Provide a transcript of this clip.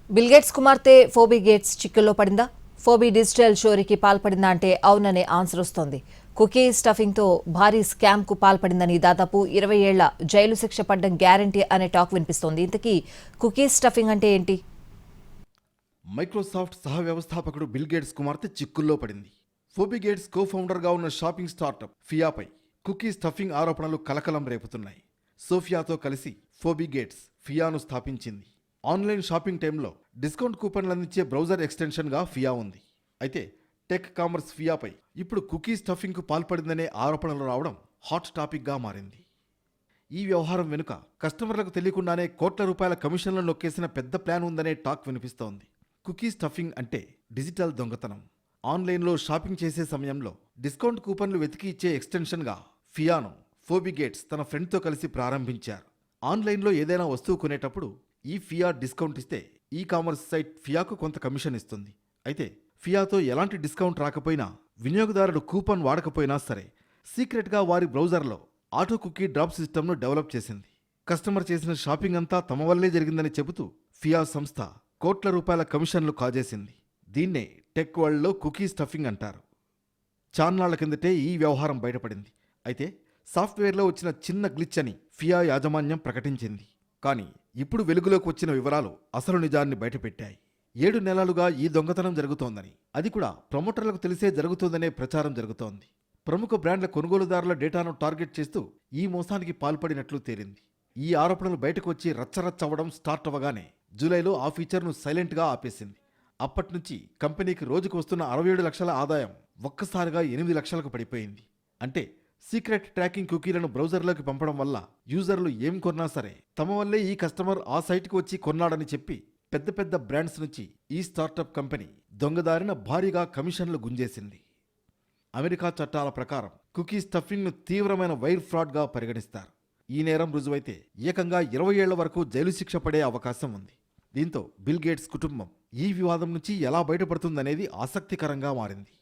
Bill Gates కుమార్తె Phoebe gates చిక్కుల్లో పడిందా? ఫోబీ డిజిటల్ చోరీకి పాల్పడిందా అంటే అవుననే ఆన్సర్ వస్తోంది. కుకీ స్టఫింగ్తో భారీ స్కామ్కు పాల్పడిందని, దాదాపు 20 ఏళ్ల జైలు శిక్ష పడ్డం గ్యారంటీ అనే టాక్ వినిపిస్తోంది. ఇంతకీ కుకీ స్టఫింగ్ అంటే ఏంటి? మైక్రోసాఫ్ట్ సహ వ్యవస్థాపకుడు బిల్ గేట్స్ కుమార్తె చిక్కుల్లో పడింది. ఫోబీ గేట్స్ కో ఫౌండర్గా ఉన్న షాపింగ్ స్టార్టప్ ఫియాపై కుకీ స్టఫింగ్ ఆరోపణలు కలకలం రేపుతున్నాయి. సోఫియాతో కలిసి ఫోబీ గేట్స్ ఫియాను స్థాపించింది. ఆన్లైన్ షాపింగ్ టైంలో డిస్కౌంట్ కూపన్లు అందించే బ్రౌజర్ ఎక్స్టెన్షన్గా ఫియా ఉంది. అయితే టెక్ కామర్స్ ఫియాపై ఇప్పుడు కుకీ స్టఫింగ్కు పాల్పడిందనే ఆరోపణలు రావడం హాట్ టాపిక్గా మారింది. ఈ వ్యవహారం వెనుక కస్టమర్లకు తెలియకుండానే కోట్ల రూపాయల కమిషన్లను నొక్కేసిన పెద్ద ప్లాన్ ఉందనే టాక్ వినిపిస్తోంది. కుకీ స్టఫింగ్ అంటే డిజిటల్ దొంగతనం. ఆన్లైన్లో షాపింగ్ చేసే సమయంలో డిస్కౌంట్ కూపన్లు వెతికి ఇచ్చే ఎక్స్టెన్షన్గా ఫియాను ఫోబీ గేట్స్ తన ఫ్రెండ్తో కలిసి ప్రారంభించారు. ఆన్లైన్లో ఏదైనా వస్తువు కొనేటప్పుడు ఈ ఫియా డిస్కౌంట్ ఇస్తే ఈ కామర్స్ సైట్ ఫియాకు కొంత కమిషన్ ఇస్తుంది. అయితే ఫియాతో ఎలాంటి డిస్కౌంట్ రాకపోయినా, వినియోగదారుడు కూపన్ వాడకపోయినా సరే, సీక్రెట్గా వారి బ్రౌజర్లో ఆటో కుకీ డ్రాప్ సిస్టమ్ను డెవలప్ చేసింది. కస్టమర్ చేసిన షాపింగ్ అంతా తమ వల్లే జరిగిందని చెబుతూ ఫియా సంస్థ కోట్ల రూపాయల కమిషన్లు కాజేసింది. దీన్నే టెక్ వరల్డ్లో కుకీ స్టఫింగ్ అంటారు. చాన్నాళ్ల కిందటే ఈ వ్యవహారం బయటపడింది. అయితే సాఫ్ట్వేర్లో వచ్చిన చిన్న గ్లిచ్ అని ఫియా యాజమాన్యం ప్రకటించింది. కానీ ఇప్పుడు వెలుగులోకి వచ్చిన వివరాలు అసలు నిజాన్ని బయటపెట్టాయి. 7 నెలలుగా ఈ దొంగతనం జరుగుతోందని, అది కూడా ప్రమోటర్లకు తెలిసే జరుగుతోందనే ప్రచారం జరుగుతోంది. ప్రముఖ బ్రాండ్ల కొనుగోలుదారుల డేటాను టార్గెట్ చేస్తూ ఈ మోసానికి పాల్పడినట్లు తేలింది. ఈ ఆరోపణలు బయటకు వచ్చి రచ్చరచ్చవడం స్టార్ట్ అవ్వగానే జూలైలో ఆ ఫీచర్ను సైలెంట్గా ఆపేసింది. అప్పట్నుంచి కంపెనీకి రోజుకు వస్తున్న 67 లక్షల ఆదాయం ఒక్కసారిగా 8 లక్షలకు పడిపోయింది. అంటే సీక్రెట్ ట్రాకింగ్ కుకీలను బ్రౌజర్లోకి పంపడం వల్ల యూజర్లు ఏం కొన్నా సరే తమ వల్లే ఈ కస్టమర్ ఆ సైట్కి వచ్చి కొన్నాడని చెప్పి పెద్ద పెద్ద బ్రాండ్స్ నుంచి ఈ స్టార్టప్ కంపెనీ దొంగదారిన భారీగా కమిషన్లు గుంజేసింది. అమెరికా చట్టాల ప్రకారం కుకీ స్టఫింగ్ను తీవ్రమైన వైర్ ఫ్రాడ్గా పరిగణిస్తారు. ఈ నేరం రుజువైతే ఏకంగా 20 ఏళ్ల వరకు జైలు శిక్ష పడే అవకాశం ఉంది. దీంతో బిల్ గేట్స్ కుటుంబం ఈ వివాదం నుంచి ఎలా బయటపడుతుందనేది ఆసక్తికరంగా మారింది.